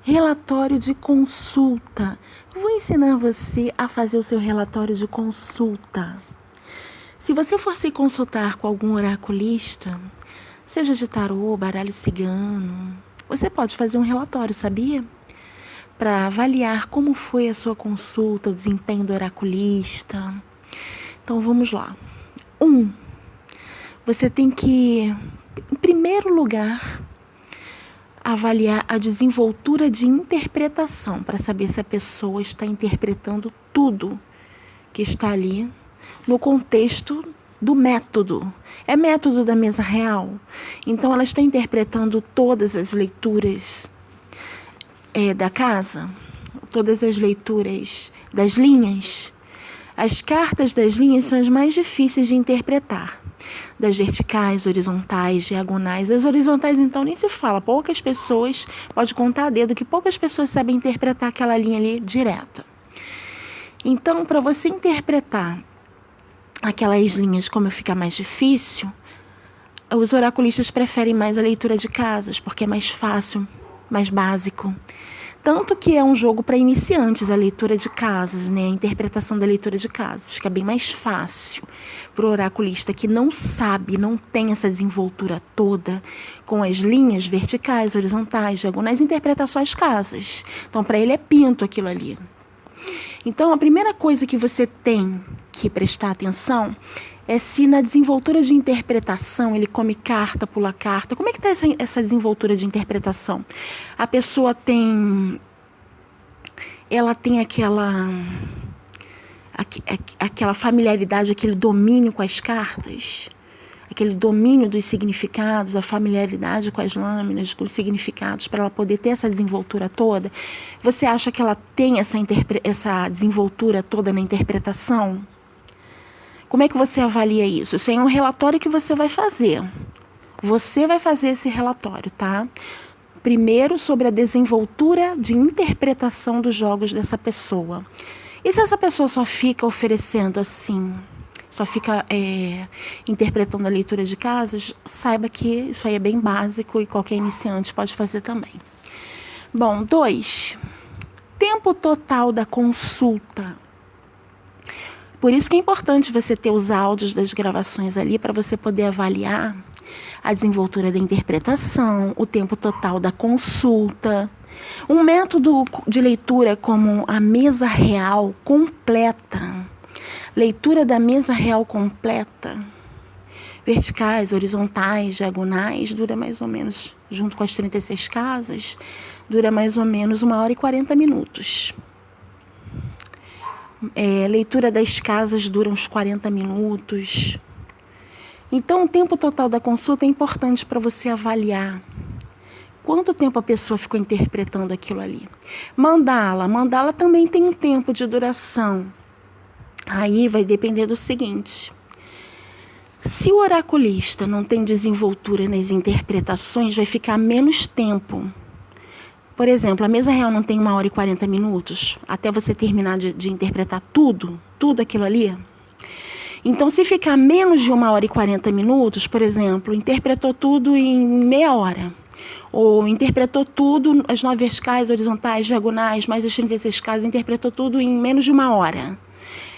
Relatório de consulta. Vou ensinar você a fazer o seu relatório de consulta. Se você for se consultar com algum oraculista, seja de tarô, baralho cigano, você pode fazer um relatório, sabia? Para avaliar como foi a sua consulta, o desempenho do oraculista. Então vamos lá. 1. Você tem que, em primeiro lugar, avaliar a desenvoltura de interpretação para saber se a pessoa está interpretando tudo que está ali no contexto do método. É método da mesa real. Então, ela está interpretando todas as leituras da casa, todas as leituras das linhas. As cartas das linhas são as mais difíceis de interpretar. Das verticais, horizontais, diagonais. As horizontais, então, nem se fala. Poucas pessoas, pode contar a dedo, que poucas pessoas sabem interpretar aquela linha ali direta. Então, para você interpretar aquelas linhas como fica mais difícil, os oraculistas preferem mais a leitura de casas, porque é mais fácil, mais básico. Tanto que é um jogo para iniciantes, a leitura de casas, né? A interpretação da leitura de casas, que é bem mais fácil para o oraculista que não sabe, não tem essa desenvoltura toda com as linhas verticais, horizontais, diagonais, interpretar só as casas. Então, para ele é pinto aquilo ali. Então, a primeira coisa que você tem que prestar atenção é se na desenvoltura de interpretação ele come carta, pula carta. Como é que está essa desenvoltura de interpretação? A pessoa tem aquela familiaridade, aquele domínio com as cartas, aquele domínio dos significados, a familiaridade com as lâminas, com os significados, para ela poder ter essa desenvoltura toda. Você acha que ela tem essa desenvoltura toda na interpretação? Como é que você avalia isso? Isso é um relatório que você vai fazer. Você vai fazer esse relatório, tá? Primeiro, sobre a desenvoltura de interpretação dos jogos dessa pessoa. E se essa pessoa só fica oferecendo assim, só fica interpretando a leitura de casas, saiba que isso aí é bem básico e qualquer iniciante pode fazer também. Bom, 2. Tempo total da consulta. Por isso que é importante você ter os áudios das gravações ali para você poder avaliar a desenvoltura da interpretação, o tempo total da consulta. Um método de leitura como a mesa real completa, leitura da mesa real completa, verticais, horizontais, diagonais, dura mais ou menos, junto com as 36 casas, dura mais ou menos 1h e 40 minutos. Leitura das casas dura uns 40 minutos. Então, o tempo total da consulta é importante para você avaliar quanto tempo a pessoa ficou interpretando aquilo ali. Mandala também tem um tempo de duração. Aí vai depender do seguinte: se o oraculista não tem desenvoltura nas interpretações, vai ficar menos tempo. Por exemplo, a mesa real não tem 1h e 40 minutos até você terminar de interpretar tudo aquilo ali. Então, se ficar menos de 1h e 40 minutos, por exemplo, interpretou tudo em meia hora, ou interpretou tudo, as 9 verticais, horizontais, diagonais, mais as 36 casas, interpretou tudo em menos de 1 hora.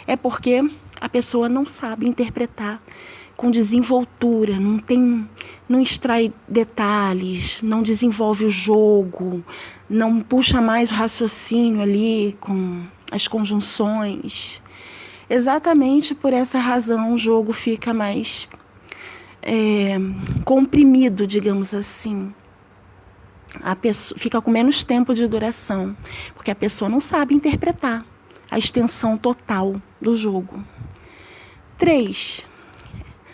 É porque a pessoa não sabe interpretar com desenvoltura, não extrai detalhes, não desenvolve o jogo, não puxa mais o raciocínio ali com as conjunções. Exatamente por essa razão o jogo fica mais comprimido, digamos assim. A pessoa fica com menos tempo de duração, porque a pessoa não sabe interpretar a extensão total do jogo. 3.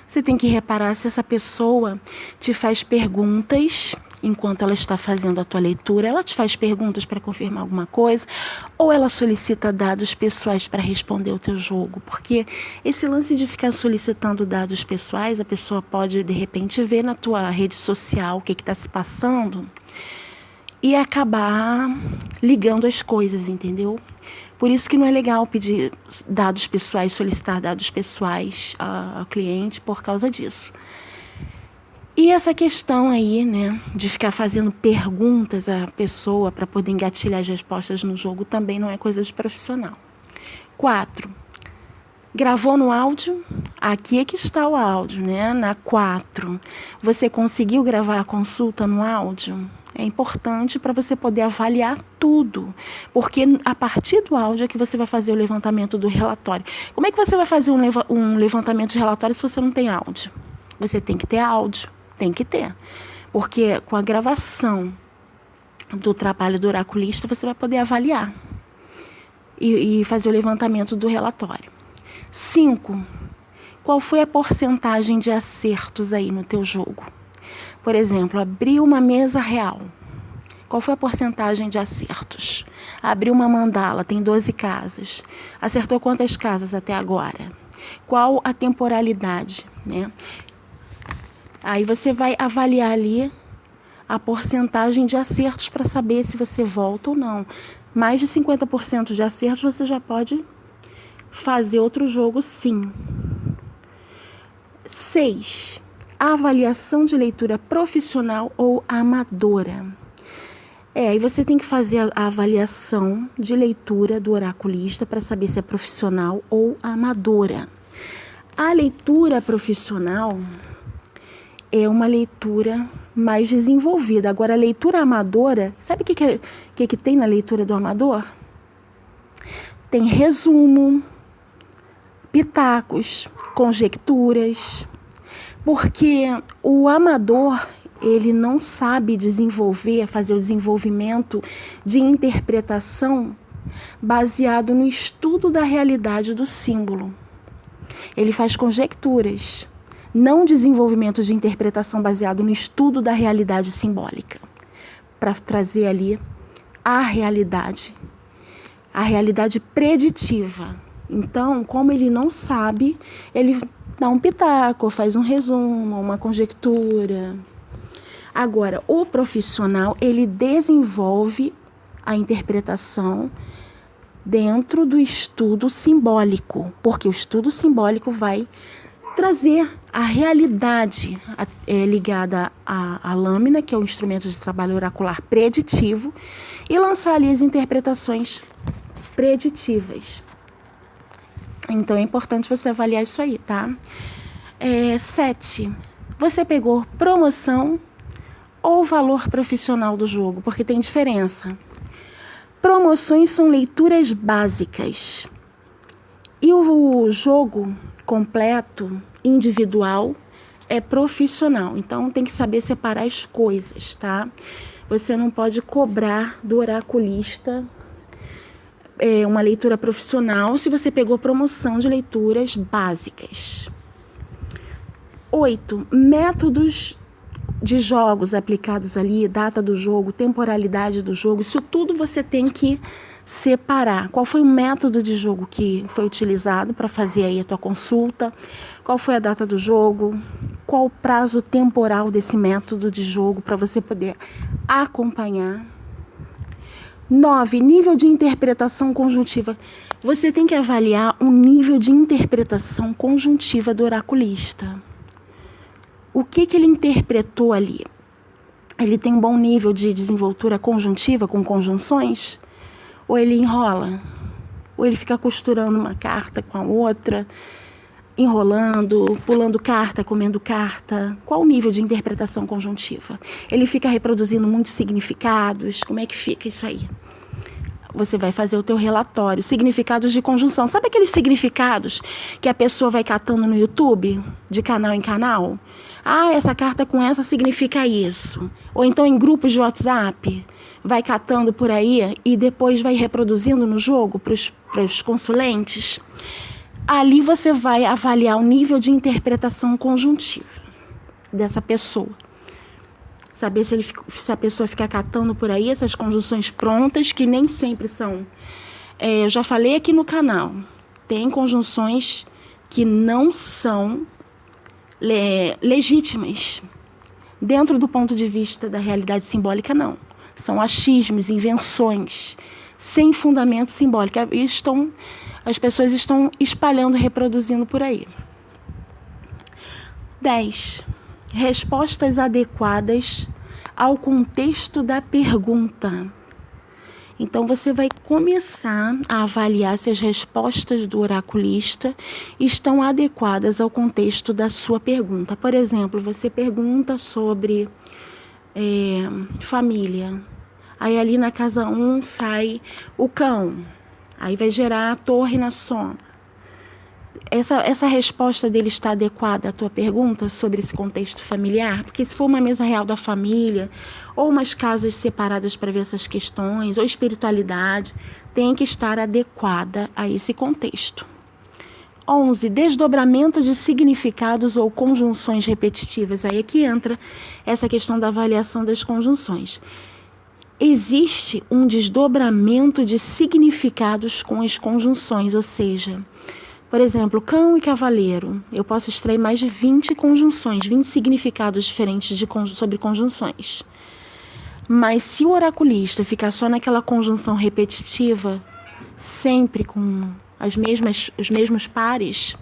Você tem que reparar se essa pessoa te faz perguntas enquanto ela está fazendo a tua leitura. Ela te faz perguntas para confirmar alguma coisa, ou ela solicita dados pessoais para responder o teu jogo. Porque esse lance de ficar solicitando dados pessoais, a pessoa pode, de repente, ver na tua rede social o que está se passando e acabar ligando as coisas, entendeu? Por isso que não é legal pedir dados pessoais, solicitar dados pessoais ao cliente por causa disso. E essa questão aí, né, de ficar fazendo perguntas à pessoa para poder engatilhar as respostas no jogo também não é coisa de profissional. 4. Gravou no áudio? Aqui é que está o áudio, né? Na 4. Você conseguiu gravar a consulta no áudio? É importante para você poder avaliar tudo, porque a partir do áudio é que você vai fazer o levantamento do relatório. Como é que você vai fazer um levantamento de relatório se você não tem áudio? Você tem que ter áudio, tem que ter, porque com a gravação do trabalho do oraculista você vai poder avaliar e fazer o levantamento do relatório. 5. Qual foi a porcentagem de acertos aí no teu jogo? Por exemplo, abriu uma mesa real. Qual foi a porcentagem de acertos? Abriu uma mandala, tem 12 casas. Acertou quantas casas até agora? Qual a temporalidade, né? Aí você vai avaliar ali a porcentagem de acertos para saber se você volta ou não. Mais de 50% de acertos você já pode fazer outro jogo, sim. 6. Avaliação de leitura profissional ou amadora. Aí você tem que fazer a avaliação de leitura do oraculista para saber se é profissional ou amadora. A leitura profissional é uma leitura mais desenvolvida. Agora, a leitura amadora, sabe o que tem na leitura do amador? Tem resumo, pitacos, conjecturas, porque o amador, ele não sabe fazer o desenvolvimento de interpretação baseado no estudo da realidade do símbolo. Ele faz conjecturas, não desenvolvimento de interpretação baseado no estudo da realidade simbólica, para trazer ali a realidade preditiva. Então, como ele não sabe, ele dá um pitaco, faz um resumo, uma conjectura. Agora, o profissional, ele desenvolve a interpretação dentro do estudo simbólico, porque o estudo simbólico vai trazer a realidade ligada à lâmina, que é o instrumento de trabalho oracular preditivo, e lançar ali as interpretações preditivas. Então, é importante você avaliar isso aí, tá? 7. Você pegou promoção ou valor profissional do jogo? Porque tem diferença. Promoções são leituras básicas. E o jogo completo, individual, é profissional. Então, tem que saber separar as coisas, tá? Você não pode cobrar do oraculista uma leitura profissional se você pegou promoção de leituras básicas. 8. Métodos de jogos aplicados ali, data do jogo, temporalidade do jogo, isso tudo você tem que separar. Qual foi o método de jogo que foi utilizado para fazer aí a tua consulta? Qual foi a data do jogo? Qual o prazo temporal desse método de jogo para você poder acompanhar? 9. Nível de interpretação conjuntiva. Você tem que avaliar o nível de interpretação conjuntiva do oraculista. O que ele interpretou ali? Ele tem um bom nível de desenvoltura conjuntiva com conjunções? Ou ele enrola? Ou ele fica costurando uma carta com a outra, enrolando, pulando carta, comendo carta? Qual o nível de interpretação conjuntiva? Ele fica reproduzindo muitos significados? Como é que fica isso aí? Você vai fazer o teu relatório. Significados de conjunção. Sabe aqueles significados que a pessoa vai catando no YouTube, de canal em canal? Essa carta com essa significa isso. Ou então em grupos de WhatsApp, vai catando por aí e depois vai reproduzindo no jogo para os consulentes. Ali você vai avaliar o nível de interpretação conjuntiva dessa pessoa. Saber se a pessoa fica catando por aí essas conjunções prontas, que nem sempre são. Eu já falei aqui no canal, tem conjunções que não são legítimas. Dentro do ponto de vista da realidade simbólica, não. São achismos, invenções, sem fundamento simbólico. As pessoas estão espalhando, reproduzindo por aí. 10. respostas adequadas ao contexto da pergunta. Então, você vai começar a avaliar se as respostas do oraculista estão adequadas ao contexto da sua pergunta. Por exemplo, você pergunta sobre família. Aí, ali na casa 1 sai o cão. Aí vai gerar a torre na soma. Essa resposta dele está adequada à tua pergunta sobre esse contexto familiar? Porque se for uma mesa real da família, ou umas casas separadas para ver essas questões, ou espiritualidade, tem que estar adequada a esse contexto. 11. Desdobramento de significados ou conjunções repetitivas. Aí é que entra essa questão da avaliação das conjunções. Existe um desdobramento de significados com as conjunções, ou seja, por exemplo, cão e cavaleiro. Eu posso extrair mais de 20 conjunções, 20 significados diferentes sobre conjunções. Mas se o oraculista ficar só naquela conjunção repetitiva, sempre com os mesmos pares,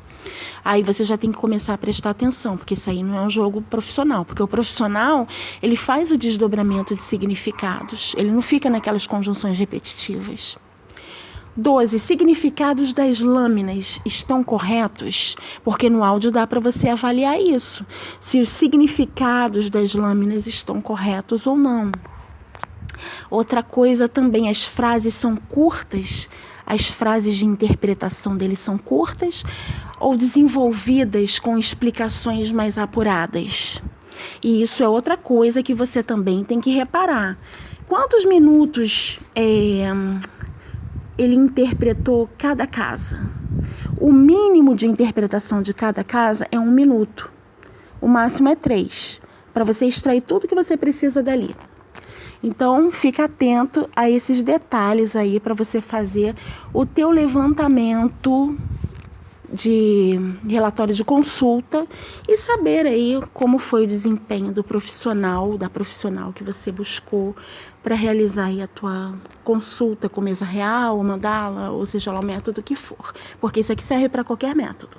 aí você já tem que começar a prestar atenção, porque isso aí não é um jogo profissional. Porque o profissional, ele faz o desdobramento de significados, ele não fica naquelas conjunções repetitivas. 12. Significados das lâminas estão corretos? Porque no áudio dá para você avaliar isso, se os significados das lâminas estão corretos ou não. Outra coisa também, as frases são curtas, as frases de interpretação deles são curtas ou desenvolvidas com explicações mais apuradas. E isso é outra coisa que você também tem que reparar. Quantos minutos ele interpretou cada casa? O mínimo de interpretação de cada casa é 1 minuto. O máximo é 3, para você extrair tudo que você precisa dali. Então, fica atento a esses detalhes aí para você fazer o teu levantamento de relatório de consulta e saber aí como foi o desempenho do profissional, da profissional que você buscou para realizar aí a tua consulta com mesa real, mandala, ou seja lá o método que for. Porque isso aqui serve para qualquer método.